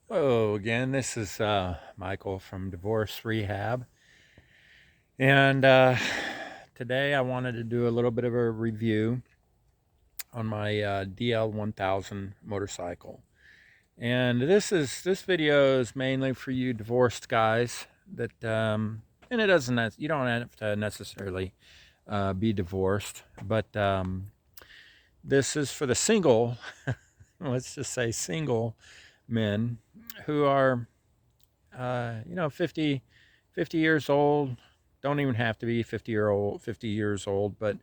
Hello again. This is Michael from Divorce Rehab. And today I wanted to do a little bit of a review on my DL1000 motorcycle. And this video is mainly for you divorced guys that and it doesn't you don't have to necessarily be divorced, but this is for the single, let's just say single men who are 50 years old. Don't even have to be 50 years old, but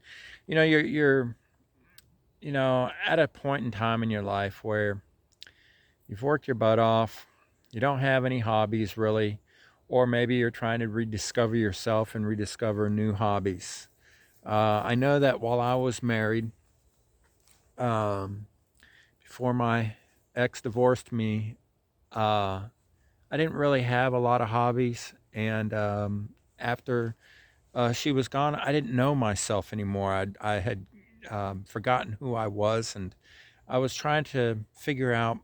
you're at a point in time in your life where you've worked your butt off, you don't have any hobbies really, or maybe you're trying to rediscover yourself and rediscover new hobbies. I know that while I was married, um, before my ex divorced me, uh, I didn't really have a lot of hobbies, and after she was gone, I didn't know myself anymore. I had forgotten who I was, and I was trying to figure out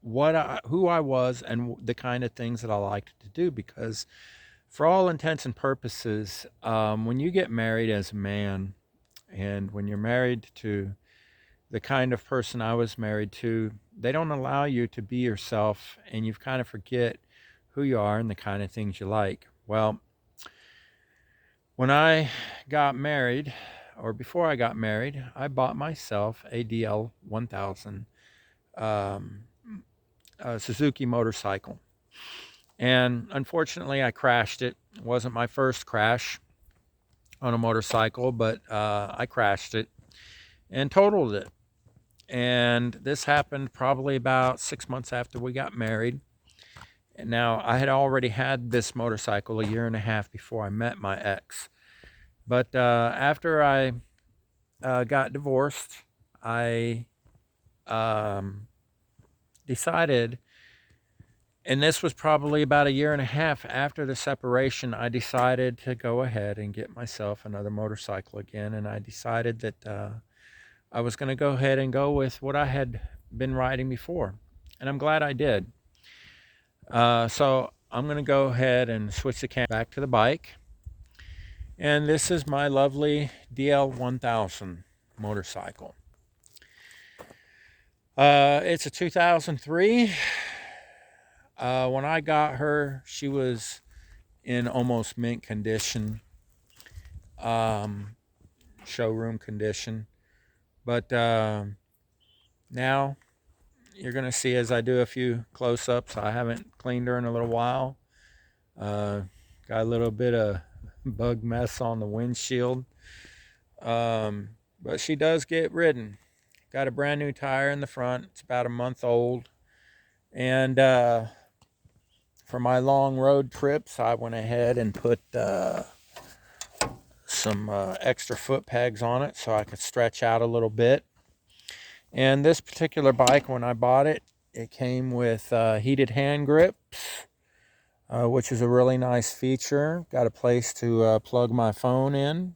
who I was and the kind of things that I liked to do. Because, for all intents and purposes, when you get married as a man, and when you're married to the kind of person I was married to, they don't allow you to be yourself, and you kind of forget who you are and the kind of things you like. Well, when I got married, or before I got married, I bought myself a DL 1000 um, Suzuki motorcycle. And unfortunately, I crashed it. It wasn't my first crash on a motorcycle, but I crashed it and totaled it. And this happened probably about 6 months after we got married. And now I had already had this motorcycle a year and a half before I met my ex. But after I got divorced, I um, decided, and this was probably about a year and a half after the separation, I decided to go ahead and get myself another motorcycle again. And I decided that I was going to go ahead and go with what I had been riding before. And I'm glad I did. So I'm going to go ahead and switch the camera back to the bike. And this is my lovely DL1000 motorcycle. It's a 2003. When I got her, she was in almost mint condition, um, showroom condition. But now you're going to see as I do a few close ups, I haven't cleaned her in a little while. Uh, got a little bit of bug mess on the windshield. But she does get ridden. Got a brand new tire in the front. It's about a month old. And for my long road trips, I went ahead and put some extra foot pegs on it so I could stretch out a little bit. And this particular bike, when I bought it, it came with heated hand grips, which is a really nice feature. Got a place to plug my phone in.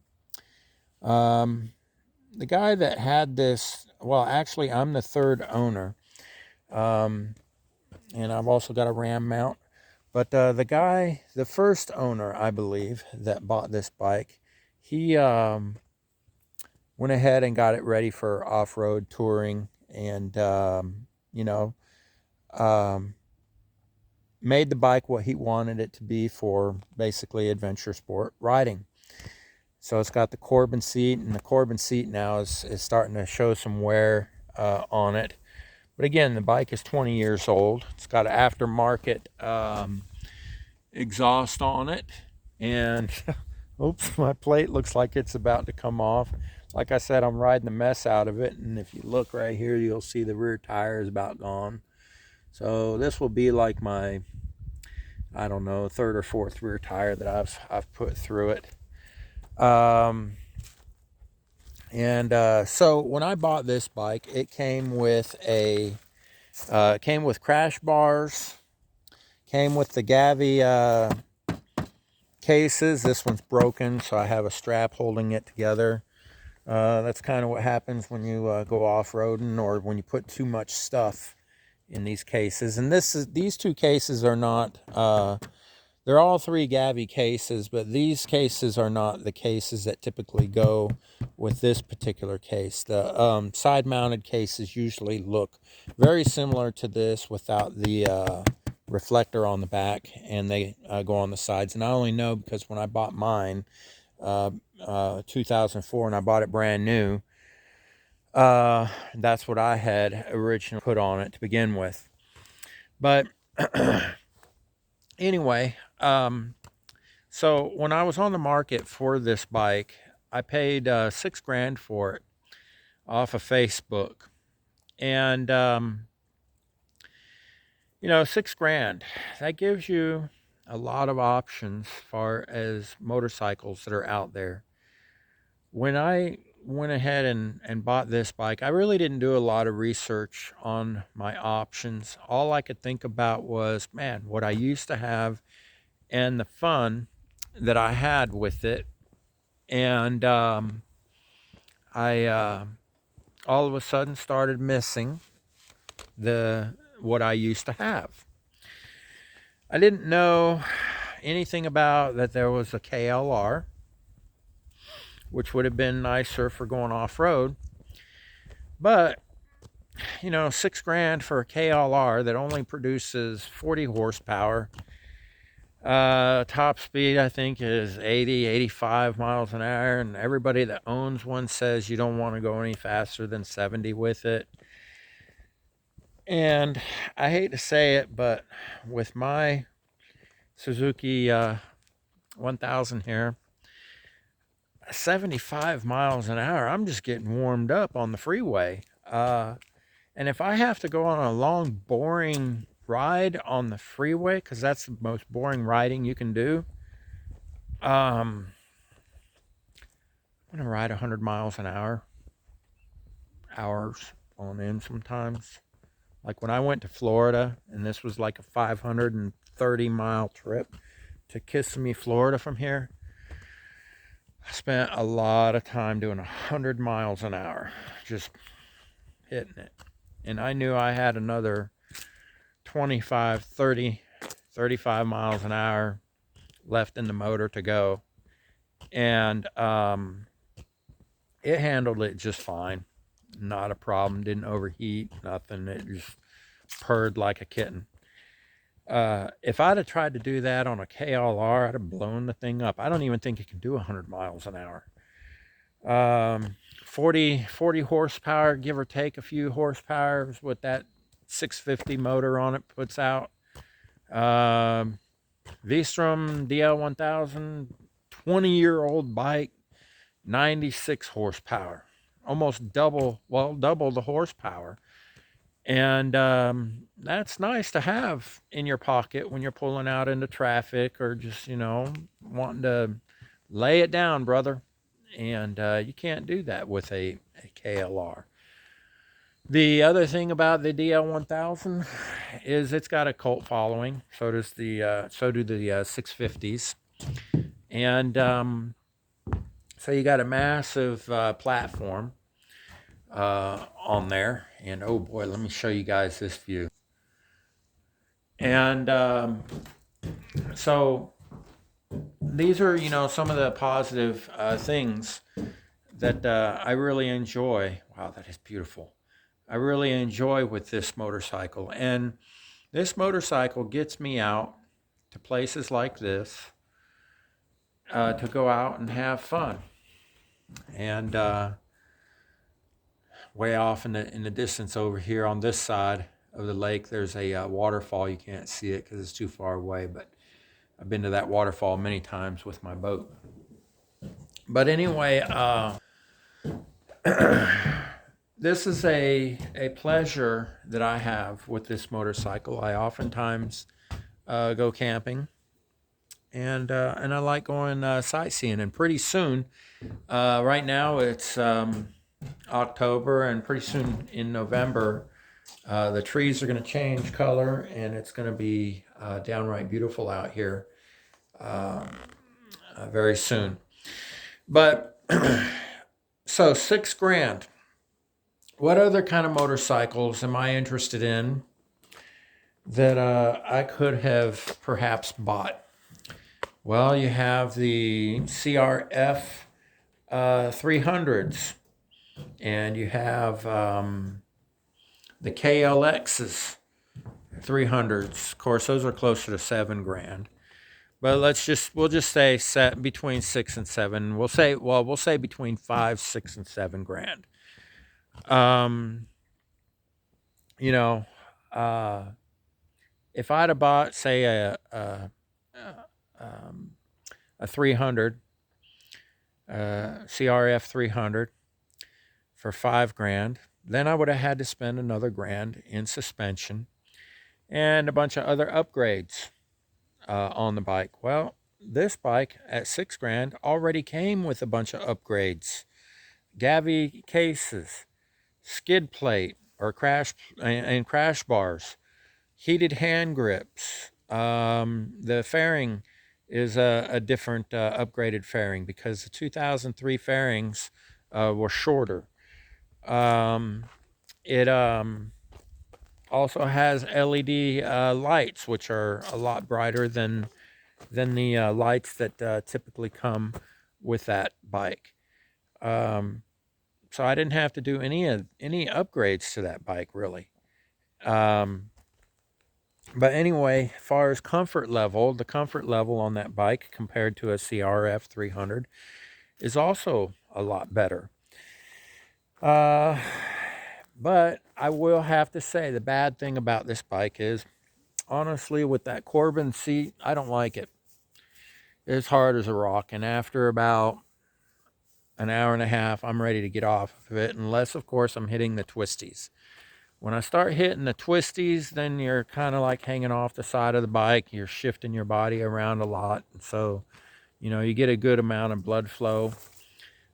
The guy that had this, well, actually, I'm the third owner. Um, and I've also got a ram mount. But the first owner, I believe, that bought this bike, he went ahead and got it ready for off-road touring, and you know, um, made the bike what he wanted it to be for basically adventure sport riding. So it's got the Corbin seat, and the Corbin seat now is starting to show some wear on it. But again, the bike is 20 years old. It's got an aftermarket exhaust on it, and oops, my plate looks like it's about to come off. Like I said, I'm riding the mess out of it, and if you look right here, you'll see the rear tire is about gone. So this will be like my, I don't know, third or fourth rear tire that I've put through it. Um, and so when I bought this bike, it came with crash bars, came with the Gavi cases. This one's broken, so I have a strap holding it together. That's kind of what happens when you go off-roading, or when you put too much stuff in these cases. And these two cases are not, they're all three Gavi cases, but these cases are not the cases that typically go with this particular case. The side-mounted cases usually look very similar to this without the reflector on the back, and they go on the sides. And I only know because when I bought mine, 2004, and I bought it brand new, that's what I had originally put on it to begin with. But anyway, so when I was on the market for this bike, I paid $6,000 for it off of Facebook. And you know, $6,000, that gives you a lot of options as far as motorcycles that are out there. When I went ahead and bought this bike, I really didn't do a lot of research on my options. All I could think about was, man, what I used to have and the fun that I had with it. And I all of a sudden started missing what I used to have. I didn't know anything about that there was a KLR, which would have been nicer for going off-road. But, you know, $6,000 for a KLR that only produces 40 horsepower. Top speed, I think, is 80, 85 miles an hour. And everybody that owns one says you don't want to go any faster than 70 with it. And I hate to say it, but with my Suzuki 1000 here, 75 miles an hour, I'm just getting warmed up on the freeway. And if I have to go on a long, boring ride on the freeway, because that's the most boring riding you can do, I'm going to ride 100 miles an hour, hours on end sometimes. Like when I went to Florida, and this was like a 530-mile trip to Kissimmee, Florida from here, I spent a lot of time doing 100 miles an hour, just hitting it. And I knew I had another 25, 30, 35 miles an hour left in the motor to go. And it handled it just fine. Not a problem. Didn't overheat, nothing. It just purred like a kitten. If I'd have tried to do that on a KLR, I'd have blown the thing up. I don't even think it can do 100 miles an hour. 40 horsepower, give or take a few horsepower, is what that 650 motor on it puts out. V-Strom DL1000, 20-year-old bike, 96 horsepower. Almost double the horsepower. And that's nice to have in your pocket when you're pulling out into traffic or just, you know, wanting to lay it down, brother. And you can't do that with a KLR. The other thing about the DL1000 is it's got a cult following. So do the 650s. And so you got a massive platform on there. And oh boy, let me show you guys this view. And so these are, you know, some of the positive things that I really enjoy. Wow, that is beautiful. I really enjoy with this motorcycle. And this motorcycle gets me out to places like this to go out and have fun. And way off in the distance over here on this side of the lake, there's a waterfall. You can't see it because it's too far away, but I've been to that waterfall many times with my boat. But anyway, this is a pleasure that I have with this motorcycle. I oftentimes go camping, and I like going sightseeing. And pretty soon, right now it's October, and pretty soon in November, the trees are going to change color, and it's going to be downright beautiful out here very soon. But so $6,000. What other kind of motorcycles am I interested in that I could have perhaps bought? Well, you have the CRF 300s, and you have the KLXs 300s. Of course, those are closer to 7 grand. But we'll just say set between 6 and 7. We'll say between 5, 6, and 7 grand. Um, you know, uh, if I'd have bought say a 300 CRF 300 for 5 grand, then I would have had to spend another grand in suspension and a bunch of other upgrades on the bike. Well, this bike at 6 grand already came with a bunch of upgrades: Gavi cases, skid plate or crash and crash bars, heated hand grips. The fairing is a different upgraded fairing because the 2003 fairings were shorter. Um, it also has LED lights, which are a lot brighter than the lights that typically come with that bike. Um, so I didn't have to do any upgrades to that bike really. Um, but anyway, as far as comfort level, the comfort level on that bike compared to a CRF 300 is also a lot better. But I will have to say the bad thing about this bike is, honestly, with that Corbin seat, I don't like it. It's hard as a rock, and after about an hour and a half, I'm ready to get off of it, unless, of course, I'm hitting the twisties. When I start hitting the twisties, then you're kind of like hanging off the side of the bike. You're shifting your body around a lot. So, you get a good amount of blood flow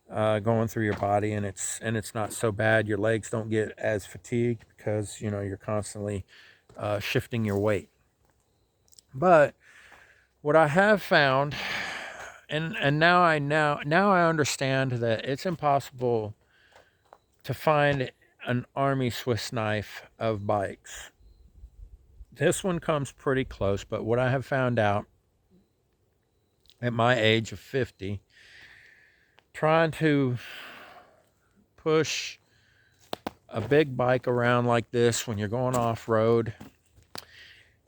going through your body, and it's not so bad. Your legs don't get as fatigued because you're constantly shifting your weight. But what I have found, and now I understand that it's impossible to find an Army Swiss knife of bikes. This one comes pretty close, but what I have found out at my age of 50, trying to push a big bike around like this when you're going off road,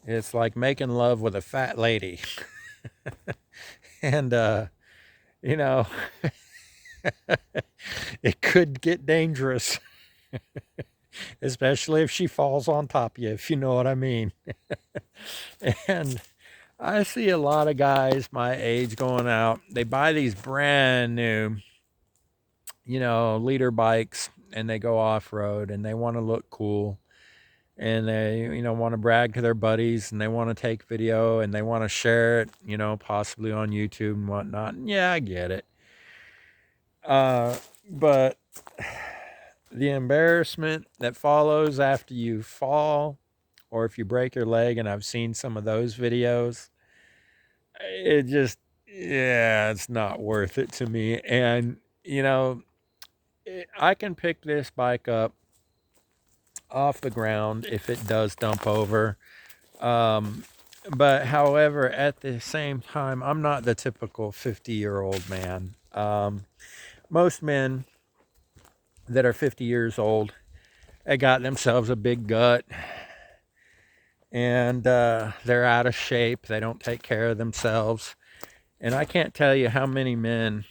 it's like making love with a fat lady. And, you know, it could get dangerous, especially if she falls on top of you, if you know what I mean. And I see a lot of guys my age going out. They buy these brand new, leader bikes, and they go off road and they want to look cool. And they, want to brag to their buddies, and they want to take video and they want to share it, possibly on YouTube and whatnot. And yeah, I get it. But the embarrassment that follows after you fall, or if you break your leg, and I've seen some of those videos, it just, yeah, it's not worth it to me. And, I can pick this bike up off the ground if it does dump over. Um, but however, at the same time, I'm not the typical 50-year-old man. Most men that are 50 years old, they got themselves a big gut, and they're out of shape. They don't take care of themselves. And I can't tell you how many men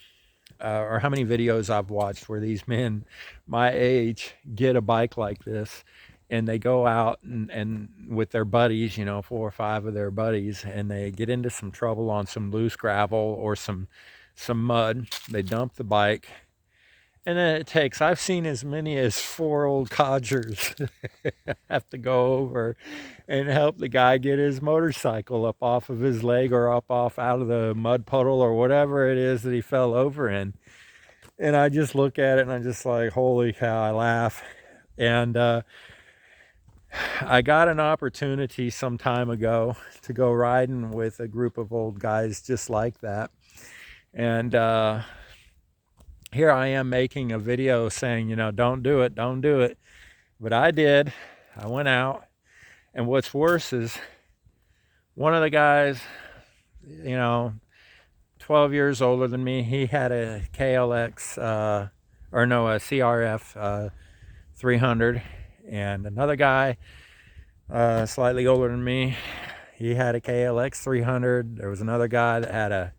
or how many videos I've watched where these men my age get a bike like this, and they go out and with their buddies, 4 or 5 of their buddies, and they get into some trouble on some loose gravel or some mud. They dump the bike, and then I've seen as many as 4 old codgers have to go over and help the guy get his motorcycle up off of his leg or up off out of the mud puddle or whatever it is that he fell over in. And I just look at it and I'm just like, holy cow, I laugh. And I got an opportunity some time ago to go riding with a group of old guys just like that. And here I am making a video saying, don't do it, don't do it. But I did. I went out And what's worse is one of the guys, you know, 12 years older than me, he had a KLX, or no, a CRF 300. And another guy, slightly older than me, he had a KLX 300. There was another guy that had a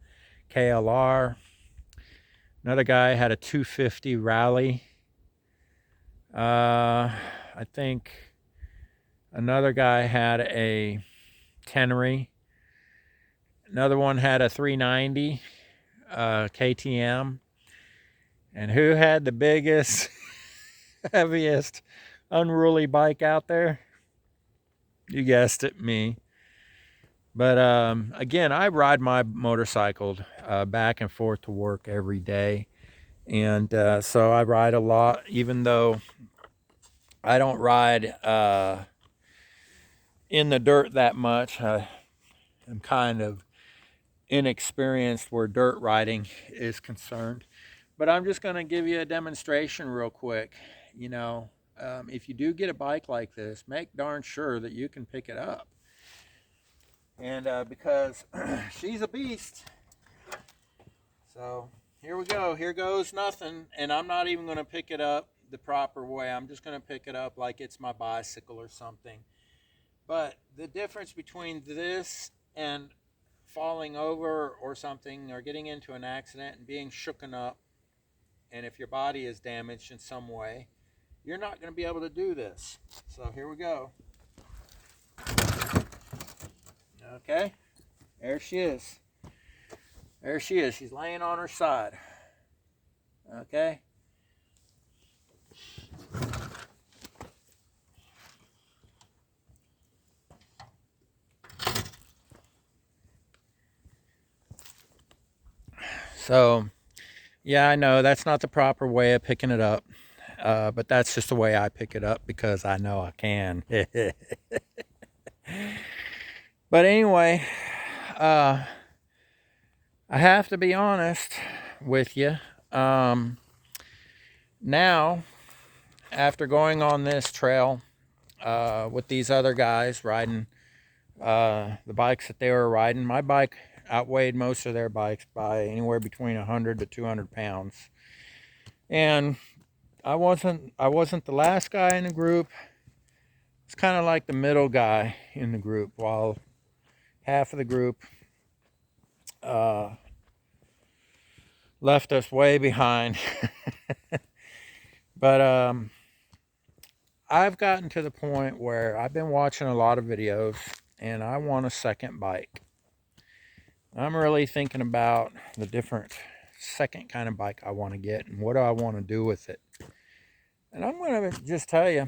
KLR. Another guy had a 250 Rally. I think another guy had a Tenere. Another one had a 390 KTM. And who had the biggest, heaviest, unruly bike out there? You guessed it, me. But again, I ride my motorcycle back and forth to work every day. And so I ride a lot, even though I don't ride in the dirt that much. I'm kind of inexperienced where dirt riding is concerned. But I'm just going to give you a demonstration real quick. You know, if you do get a bike like this, make darn sure that you can pick it up. And because she's a beast. So here we go. Here goes nothing. And I'm not even going to pick it up the proper way. I'm just going to pick it up like it's my bicycle or something. But the difference between this and falling over or something, or getting into an accident and being shooken up, and if your body is damaged in some way, you're not going to be able to do this. So here we go. Okay, there she is. There she is. She's laying on her side. Okay. So, yeah, I know that's not the proper way of picking it up, but that's just the way I pick it up because I know I can. But anyway, I have to be honest with you. Now, after going on this trail with these other guys riding the bikes that they were riding, my bike outweighed most of their bikes by anywhere between 100 to 200 pounds. And I wasn't the last guy in the group. It's kind of like the middle guy in the group, while half of the group left us way behind. But I've gotten to the point where I've been watching a lot of videos and I want a second bike. I'm really thinking about the different second kind of bike I want to get and what do I want to do with it. And I'm going to just tell you,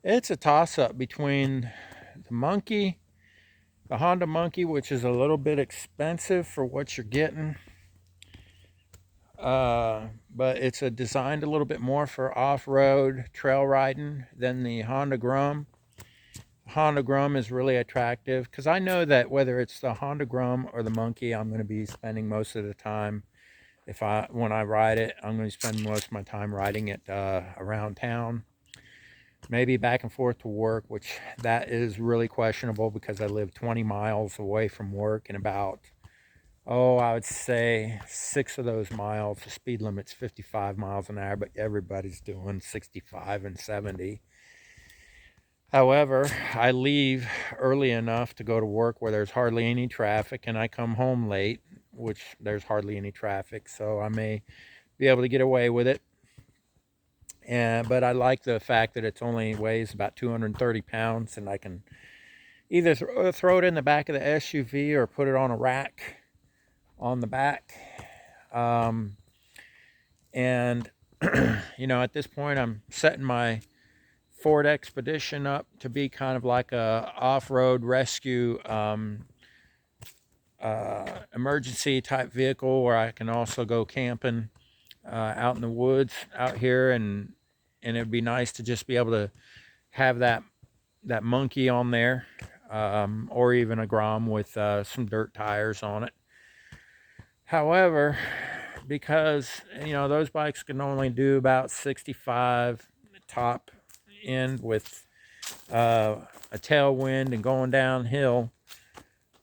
it's a toss-up between the Monkey, the Honda Monkey, which is a little bit expensive for what you're getting, but it's designed a little bit more for off-road trail riding than the Honda Grum. Honda Grum is really attractive because I know that whether it's the Honda Grum or the Monkey, I'm going to be spending most of the time, when I ride it, I'm going to spend most of my time riding it around town, maybe back and forth to work, which that is really questionable because I live 20 miles away from work, and about, I would say 6 of those miles, the speed limit's 55 miles an hour, but everybody's doing 65 and 70. However, I leave early enough to go to work where there's hardly any traffic, and I come home late, which there's hardly any traffic, so I may be able to get away with it. But I like the fact that it only weighs about 230 pounds, and I can either throw it in the back of the SUV or put it on a rack on the back. And, at this point, I'm setting my Ford Expedition up to be kind of like a off-road rescue emergency type vehicle, where I can also go camping out in the woods out here, and it'd be nice to just be able to have that Monkey on there, or even a Grom with some dirt tires on it. However, because those bikes can only do about 65 top end with a tailwind and going downhill,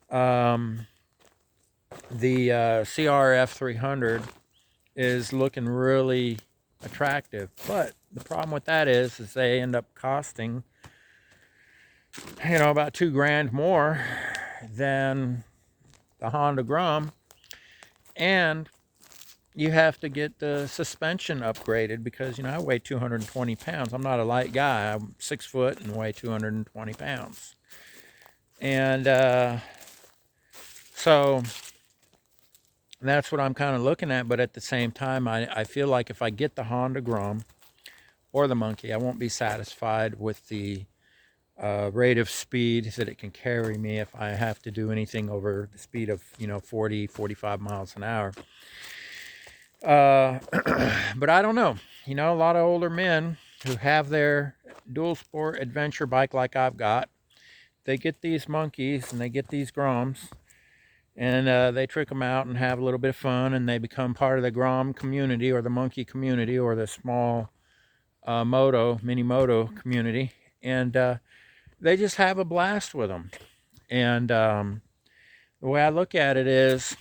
the CRF 300 is looking really attractive. But the problem with that is they end up costing, about $2,000 more than the Honda Grum, and you have to get the suspension upgraded because, I weigh 220 pounds. I'm not a light guy. I'm 6 foot and weigh 220 pounds. And so that's what I'm kind of looking at. But at the same time, I feel like if I get the Honda Grum or the Monkey, I won't be satisfied with the rate of speed that it can carry me if I have to do anything over the speed of 40, 45 miles an hour. But I don't know. A lot of older men who have their dual sport adventure bike like I've got, they get these Monkeys and they get these Grums, and they trick them out and have a little bit of fun, and they become part of the Grom community or the Monkey community or the small mini moto community, and they just have a blast with them. And the way I look at it is,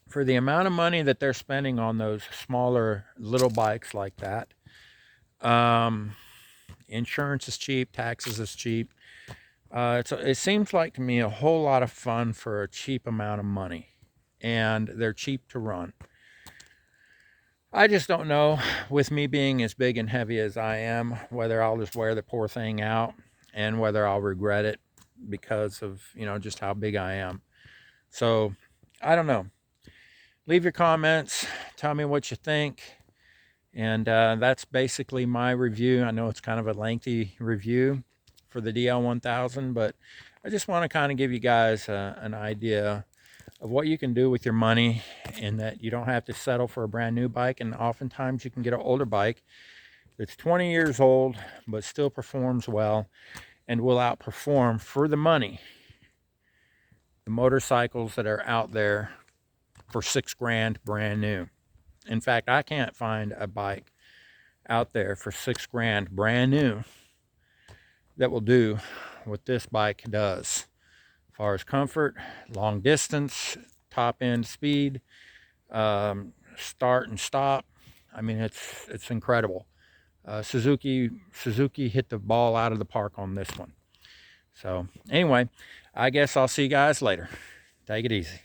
for the amount of money that they're spending on those smaller little bikes like that, insurance is cheap, taxes is cheap. It seems like to me a whole lot of fun for a cheap amount of money, and they're cheap to run. I just don't know, with me being as big and heavy as I am, whether I'll just wear the poor thing out and whether I'll regret it because of, just how big I am. So I don't know. Leave your comments. Tell me what you think. And that's basically my review. I know it's kind of a lengthy review for the DL1000, but I just want to kind of give you guys an idea of what you can do with your money, and that you don't have to settle for a brand new bike. And oftentimes you can get an older bike that's 20 years old but still performs well and will outperform, for the money, the motorcycles that are out there for $6,000 brand new. In fact, I can't find a bike out there for $6,000 brand new that will do what this bike does, as far as comfort, long distance, top end speed, start and stop. I mean, it's incredible. Suzuki hit the ball out of the park on this one. So anyway, I guess I'll see you guys later. Take it easy.